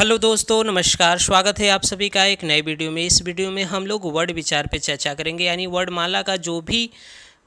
Hello दोस्तों, नमस्कार। स्वागत है आप सभी का एक नए वीडियो में। इस वीडियो में हम लोग वर्ड विचार पे चर्चा करेंगे, यानी वर्णमाला का जो भी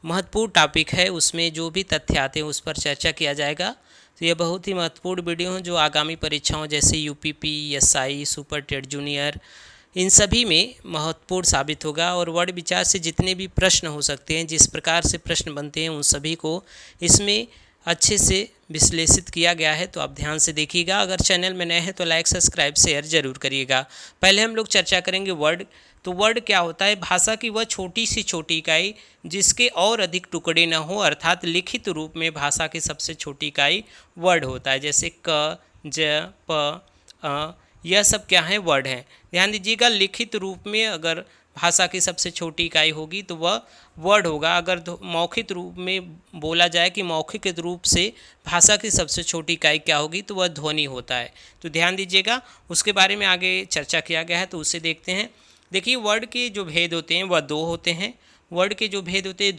महत्वपूर्ण टॉपिक है उसमें जो भी तथ्य आते हैं उस पर चर्चा किया जाएगा। तो ये बहुत ही महत्वपूर्ण वीडियो है जो आगामी परीक्षाओं जैसे UPP, SI, super TET junior, इन सभी में महत्वपूर्ण साबित होगा। और वर्ड विचार से जितने भी प्रश्न हो सकते हैं, जिस प्रकार से प्रश्न बनते हैं, उन सभी को इसमें अच्छे से विश्लेषित किया गया है। तो आप ध्यान से देखिएगा। अगर चैनल में नए हैं तो लाइक, सब्सक्राइब, शेयर जरूर करिएगा। पहले हम लोग चर्चा करेंगे वर्ड। तो वर्ड क्या होता है? भाषा की वह छोटी सी छोटी इकाई जिसके और अधिक टुकड़े न हो, अर्थात लिखित रूप में भाषा की सबसे छोटी इकाई वर्ड होता है। जैसे क, ज, प, अ, यह सब क्या है? वर्ड हैं। ध्यान दीजिएगा, लिखित रूप में अगर भाषा की सबसे छोटी इकाई होगी तो वह वर्ड होगा। अगर मौखिक रूप में बोला जाए कि मौखिक रूप से भाषा की सबसे छोटी इकाई क्या होगी, तो वह ध्वनि होता है। तो ध्यान दीजिएगा, उसके बारे में आगे चर्चा किया गया है, तो उसे देखते हैं। देखिए, वर्ड के जो भेद होते हैं वह दो होते हैं। वर्ड के जो भेद होते हैं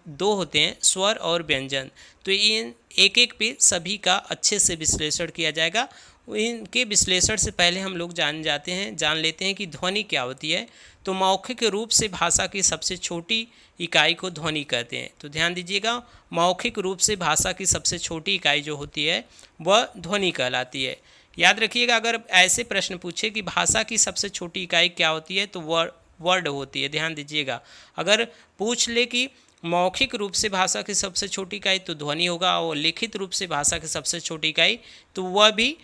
दो होते हैं, स्वर और व्यंजन। तो इन एक एक पे सभी का अच्छे से विश्लेषण किया जाएगा। इनके विश्लेषण से पहले हम लोग जान लेते हैं कि ध्वनि क्या होती है। तो मौखिक रूप से भाषा की सबसे छोटी इकाई को ध्वनि कहते हैं। तो ध्यान दीजिएगा, मौखिक रूप से भाषा की सबसे छोटी इकाई जो होती है वह ध्वनि कहलाती है। याद रखिएगा, अगर ऐसे प्रश्न पूछे कि भाषा की सबसे छोटी इकाई क्या होती है, तो वर्ड होती है। ध्यान दीजिएगा, अगर पूछ ले कि मौखिक रूप से भाषा की सबसे छोटी इकाई, तो ध्वनि होगा, और लिखित रूप से भाषा की सबसे छोटी इकाई तो वह भी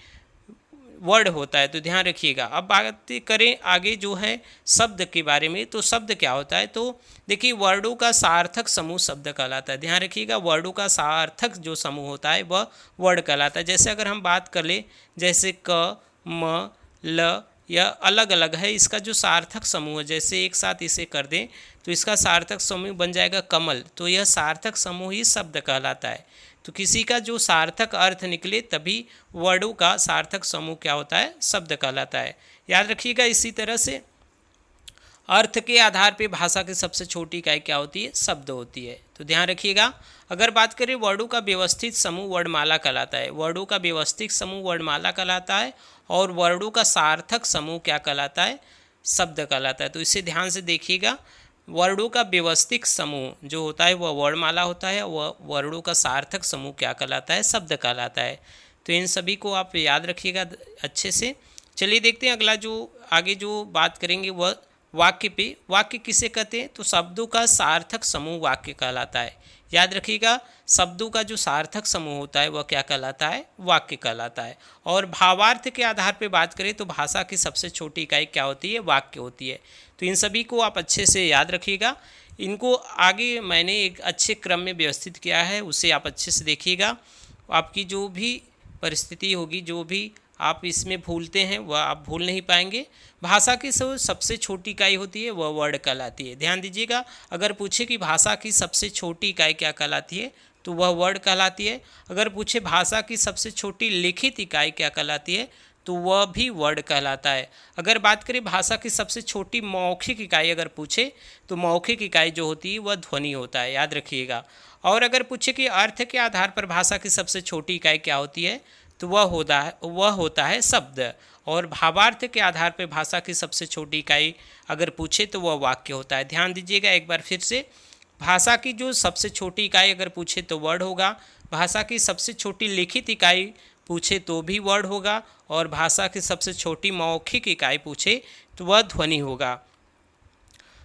वर्ड होता है। तो ध्यान रखिएगा। अब बात करें आगे जो है शब्द के बारे में। तो शब्द क्या होता है? तो देखिए, वर्डों का सार्थक समूह शब्द कहलाता है। ध्यान रखिएगा, वर्डों का सार्थक जो समूह होता है वह वर्ड कहलाता है। जैसे अगर हम बात कर ले, जैसे क, म, ल, यह अलग अलग है। इसका जो सार्थक समूह है, जैसे एक साथ इसे कर दें तो इसका सार्थक समूह बन जाएगा कमल। तो यह सार्थक समूह ही शब्द कहलाता है। तो किसी का जो सार्थक अर्थ निकले तभी वर्डों का सार्थक समूह क्या होता है? शब्द कहलाता है। याद रखिएगा, इसी तरह से अर्थ के आधार पर भाषा की सबसे छोटी इकाई क्या होती है? शब्द होती है। तो ध्यान रखिएगा, अगर बात करें वर्डों का व्यवस्थित समूह वर्णमाला कहलाता है। वर्डों का व्यवस्थित समूह वर्णमाला कहलाता है, और वर्डों का सार्थक समूह क्या कहलाता है? शब्द कहलाता है। तो इसे ध्यान से देखिएगा, वर्डों का व्यवस्थित समूह जो होता है वह वर्णमाला होता है, वह वर्डों का सार्थक समूह क्या कहलाता है? शब्द कहलाता है। तो इन सभी को आप याद रखिएगा अच्छे से। चलिए देखते हैं अगला, जो आगे जो बात करेंगे वह वाक्य पे। वाक्य किसे कहते हैं? तो शब्दों का सार्थक समूह वाक्य कहलाता है। याद रखिएगा, शब्दों का जो सार्थक समूह होता है वह क्या कहलाता है? वाक्य कहलाता है। और भावार्थ के आधार पर बात करें तो भाषा की सबसे छोटी इकाई क्या होती है? वाक्य होती है। तो इन सभी को आप अच्छे से याद रखिएगा। इनको आगे मैंने एक अच्छे क्रम में व्यवस्थित किया है, उसे आप अच्छे से देखिएगा। आपकी जो भी परिस्थिति होगी, जो भी आप इसमें भूलते हैं वह आप भूल नहीं पाएंगे। भाषा की सबसे छोटी इकाई होती है वह वर्ड कहलाती है। ध्यान दीजिएगा, अगर पूछे कि भाषा की सबसे छोटी इकाई क्या कहलाती है, तो वह वर्ड कहलाती है। अगर पूछे भाषा की सबसे छोटी लिखित इकाई क्या कहलाती है, तो वह भी वर्ड कहलाता है। अगर बात करें भाषा की सबसे छोटी मौखिक इकाई अगर पूछे, तो मौखिक इकाई जो होती है वह ध्वनि होता है। याद रखिएगा। और अगर पूछे कि अर्थ के आधार पर भाषा की सबसे छोटी इकाई क्या होती है, तो वह होता है शब्द। और भावार्थ के आधार पर भाषा की सबसे छोटी इकाई अगर पूछे तो वह वाक्य होता है। ध्यान दीजिएगा एक बार फिर से, भाषा की जो सबसे छोटी इकाई अगर पूछे तो वर्ड होगा, भाषा की सबसे छोटी लिखित इकाई पूछे तो भी वर्ड होगा, और भाषा की सबसे छोटी मौखिक इकाई पूछे तो वह ध्वनि होगा।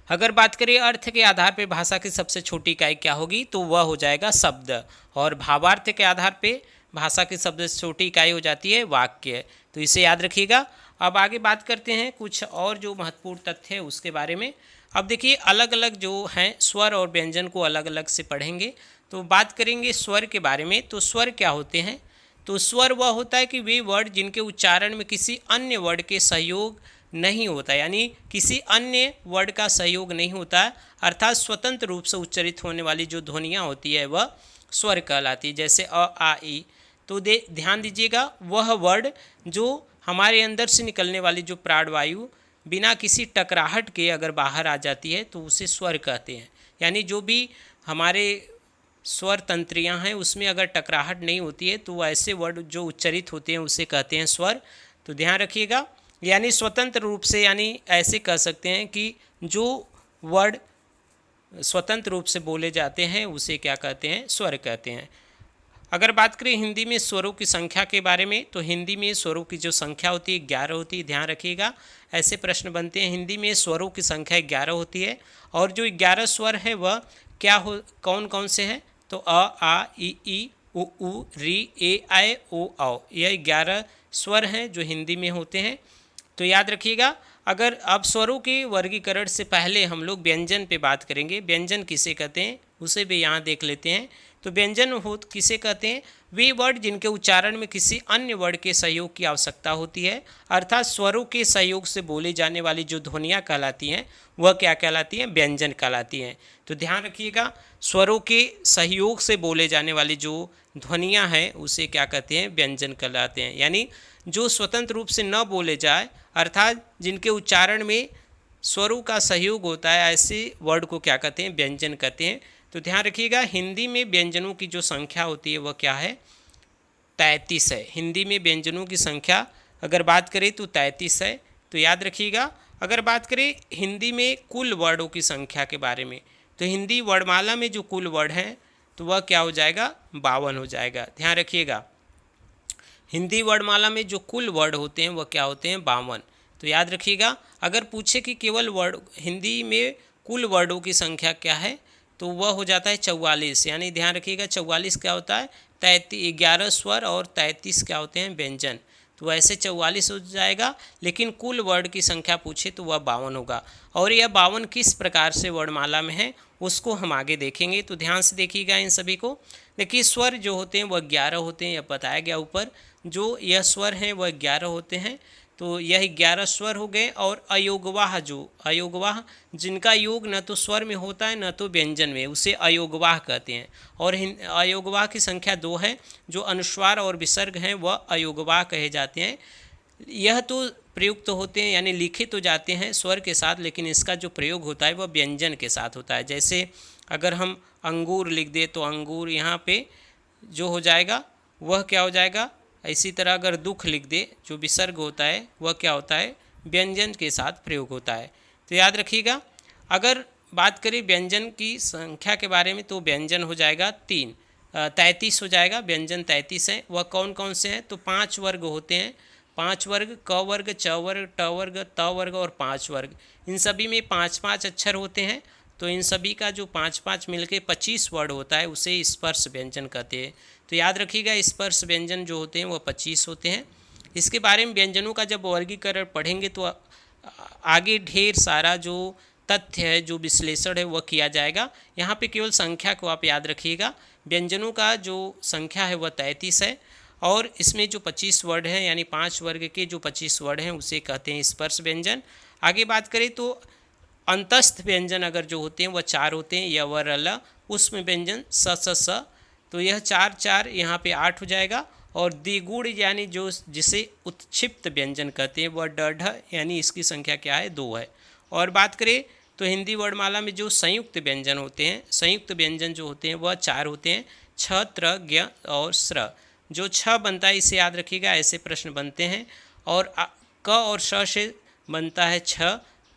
अगर बात करें अर्थ के आधार पर भाषा की सबसे छोटी इकाई क्या होगी, तो वह हो जाएगा शब्द। और भावार्थ के आधार पर भाषा की सबसे छोटी इकाई हो जाती है वाक्य। तो इसे याद रखिएगा। अब आगे बात करते हैं कुछ और जो महत्वपूर्ण तथ्य है उसके बारे में। अब देखिए, अलग अलग जो हैं स्वर और व्यंजन को अलग अलग से पढ़ेंगे। तो बात करेंगे स्वर के बारे में। तो स्वर क्या होते हैं? तो स्वर वह होता है कि वे वर्ड जिनके उच्चारण में किसी अन्य वर्ड के सहयोग नहीं होता, यानी किसी अन्य वर्ड का सहयोग नहीं होता, अर्थात स्वतंत्र रूप से उच्चरित होने वाली जो ध्वनियाँ होती है वह स्वर कहलाती है। जैसे अ, आ, ई। तो ध्यान दीजिएगा, वह वर्ड जो हमारे अंदर से निकलने वाली जो प्राणवायु बिना किसी टकराहट के अगर बाहर आ जाती है तो उसे स्वर कहते हैं। यानी जो भी हमारे स्वर तंत्रियाँ हैं उसमें अगर टकराहट नहीं होती है तो ऐसे वर्ड जो उच्चरित होते हैं उसे कहते हैं स्वर। तो ध्यान रखिएगा, यानी स्वतंत्र रूप से, यानी ऐसे कह सकते हैं कि जो वर्ड स्वतंत्र रूप से बोले जाते हैं उसे क्या कहते हैं, स्वर कहते हैं। अगर बात करें हिंदी में स्वरों की संख्या के बारे में, तो हिंदी में स्वरों की जो संख्या होती है 11 होती है। ध्यान रखिएगा, ऐसे प्रश्न बनते हैं, हिंदी में स्वरों की संख्या 11 होती है। और जो 11 स्वर है वह क्या हो, कौन कौन से हैं, तो अ, आ, ई, उ, री, ए, आई, ओ, औ, यह 11 स्वर हैं जो हिंदी में होते हैं। तो याद रखिएगा, अगर अब स्वरों के वर्गीकरण से पहले हम लोग व्यंजन पे बात करेंगे। व्यंजन किसे कहते हैं उसे भी यहाँ देख लेते हैं। तो व्यंजन हो किसे कहते हैं, वे वर्ड जिनके उच्चारण में किसी अन्य वर्ड के सहयोग की आवश्यकता होती है, अर्थात स्वरों के सहयोग से बोली जाने वाली जो ध्वनियाँ कहलाती हैं वह क्या कहलाती हैं, व्यंजन कहलाती हैं। तो ध्यान रखिएगा, स्वरों के सहयोग से बोले जाने वाली जो ध्वनियाँ हैं उसे क्या कहते हैं, व्यंजन कहलाते हैं। यानी जो स्वतंत्र रूप से न बोले जाए, अर्थात जिनके उच्चारण में स्वरों का सहयोग होता है, ऐसे वर्ड को क्या कहते हैं, व्यंजन कहते हैं। तो ध्यान रखिएगा, हिंदी में व्यंजनों की जो संख्या होती है वह क्या है, 33 है। हिंदी में व्यंजनों की संख्या अगर बात करें तो 33 है। तो याद रखिएगा, अगर बात करें हिंदी में कुल वर्डों की संख्या के बारे में, तो हिंदी वर्णमाला में जो कुल वर्ड हैं तो वह क्या हो जाएगा, 52 हो जाएगा। ध्यान रखिएगा, हिंदी वर्णमाला में जो कुल वर्ड होते हैं वह क्या होते हैं, 52। तो याद रखिएगा, अगर पूछे कि केवल वर्ड हिंदी में कुल वर्डों की संख्या क्या है, तो वह हो जाता है 44। यानी ध्यान रखिएगा, 44 क्या होता है, 11 स्वर और 33 क्या होते हैं, व्यंजन। तो ऐसे 44 हो जाएगा, लेकिन कुल वर्ड की संख्या पूछे तो वह 52 होगा। और यह 52 किस प्रकार से वर्णमाला में है उसको हम आगे देखेंगे। तो ध्यान से देखिएगा इन सभी को। देखिए, स्वर जो होते हैं वह 11 होते हैं, यह बताया गया ऊपर। जो यह स्वर हैं वह 11 होते हैं। तो यह 11 स्वर हो गए। और अयोगवाह, जो अयोगवाह जिनका योग न तो स्वर में होता है न तो व्यंजन में, उसे अयोगवाह कहते हैं। और अयोगवाह की संख्या 2 है। जो अनुस्वार और विसर्ग हैं वह अयोगवाह कहे जाते हैं। यह तो प्रयुक्त होते हैं, यानी लिखे तो जाते हैं स्वर के साथ, लेकिन इसका जो प्रयोग होता है वह व्यंजन के साथ होता है। जैसे अगर हम अंगूर लिख दे तो अंगूर यहाँ पे जो हो जाएगा वह क्या हो जाएगा। इसी तरह अगर दुख लिख दे, जो विसर्ग होता है वह क्या होता है, व्यंजन के साथ प्रयोग होता है। तो याद रखिएगा, अगर बात करें व्यंजन की संख्या के बारे में तो व्यंजन हो जाएगा 33 हो जाएगा। व्यंजन 33 है। वह कौन कौन से हैं, तो 5 वर्ग होते हैं। 5 वर्ग, क वर्ग, च वर्ग, ट वर्ग, त वर्ग और 5 वर्ग। इन सभी में 5-5 अक्षर होते हैं। तो इन सभी का जो 5-5 मिलके 25 वर्ड होता है उसे स्पर्श व्यंजन कहते हैं। तो याद रखिएगा, स्पर्श व्यंजन जो होते हैं वह 25 होते हैं। इसके बारे में व्यंजनों का जब वर्गीकरण पढ़ेंगे तो आगे ढेर सारा जो तथ्य है, जो विश्लेषण है वह किया जाएगा। यहाँ पे केवल संख्या को आप याद रखिएगा। व्यंजनों का जो संख्या है वह 33 है। और इसमें जो 25 वर्ड हैं, यानी 5 वर्ग के जो 25 वर्ड हैं उसे कहते हैं स्पर्श व्यंजन। आगे बात करें तो अंतस्थ व्यंजन अगर जो होते हैं वह 4 होते हैं। य, व, र, ल। उसमें व्यंजन स, स, स। तो यह 4 यहाँ पे 8 हो जाएगा। और द्विगुण यानी जो जिसे उत्क्षिप्त व्यंजन कहते हैं वह ड, ढ, यानी इसकी संख्या क्या है, 2 है। और बात करें तो हिंदी वर्णमाला में जो संयुक्त व्यंजन होते हैं, संयुक्त व्यंजन जो होते हैं वह 4 होते हैं। छ, त्र, ज्ञ और स्र। जो छ बनता है इसे याद रखिएगा, ऐसे प्रश्न बनते हैं। और क और श से बनता है छ,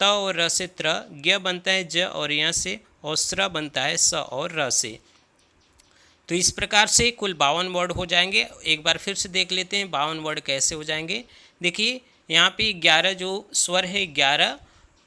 त और र से त्र, ज्ञ बनता है ज और य से, और स्र बनता है स और र से। तो इस प्रकार से कुल 52 वर्ड हो जाएंगे। एक बार फिर से देख लेते हैं 52 वर्ड कैसे हो जाएंगे। देखिए, यहाँ पे 11 जो स्वर है, 11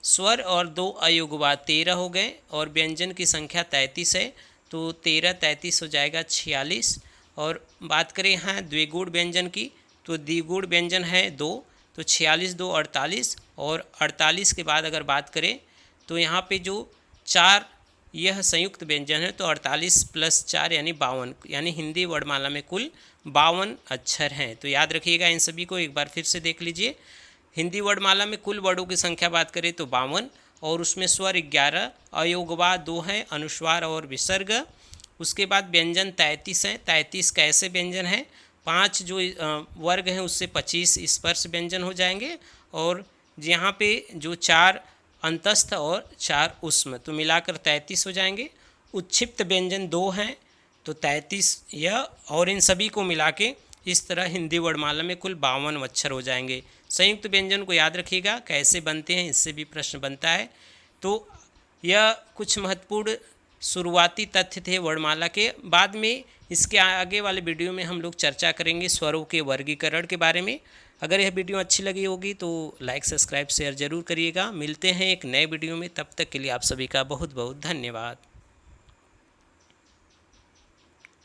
स्वर और 2 अयुग्मा 13 हो गए। और व्यंजन की संख्या 33 है। तो 13 33 हो जाएगा 46। और बात करें यहाँ द्विगुण व्यंजन की, तो द्विगुण व्यंजन है 2, तो 46 2 48। और 48 के बाद अगर बात करें तो यहाँ पे जो 4 यह संयुक्त व्यंजन है, तो 48 + 4 यानी 52, यानी हिंदी वर्णमाला में कुल 52 अक्षर हैं। तो याद रखिएगा इन सभी को, एक बार फिर से देख लीजिए। हिंदी वर्णमाला में कुल वर्डों की संख्या बात करें तो 52, और उसमें स्वर 11, अयोगवा 2 हैं, अनुस्वार और विसर्ग। उसके बाद व्यंजन 33 हैं। 33 कैसे व्यंजन हैं, 5 जो वर्ग हैं उससे 25 स्पर्श व्यंजन हो जाएंगे। और यहाँ पे जो 4 अंतस्थ और 4 उष्म, तो मिलाकर 33 हो जाएंगे। उत्क्षिप्त व्यंजन 2 हैं, तो 33 यह, और इन सभी को मिला के इस तरह हिंदी वर्णमाला में कुल 52 अक्षर हो जाएंगे। संयुक्त व्यंजन को याद रखिएगा कैसे बनते हैं, इससे भी प्रश्न बनता है। तो यह कुछ महत्वपूर्ण शुरुआती तथ्य थे वर्णमाला के। बाद में इसके आगे वाले वीडियो में हम लोग चर्चा करेंगे स्वरों के वर्गीकरण के बारे में। अगर यह वीडियो अच्छी लगी होगी तो लाइक सब्सक्राइब शेयर ज़रूर करिएगा। मिलते हैं एक नए वीडियो में, तब तक के लिए आप सभी का बहुत बहुत धन्यवाद।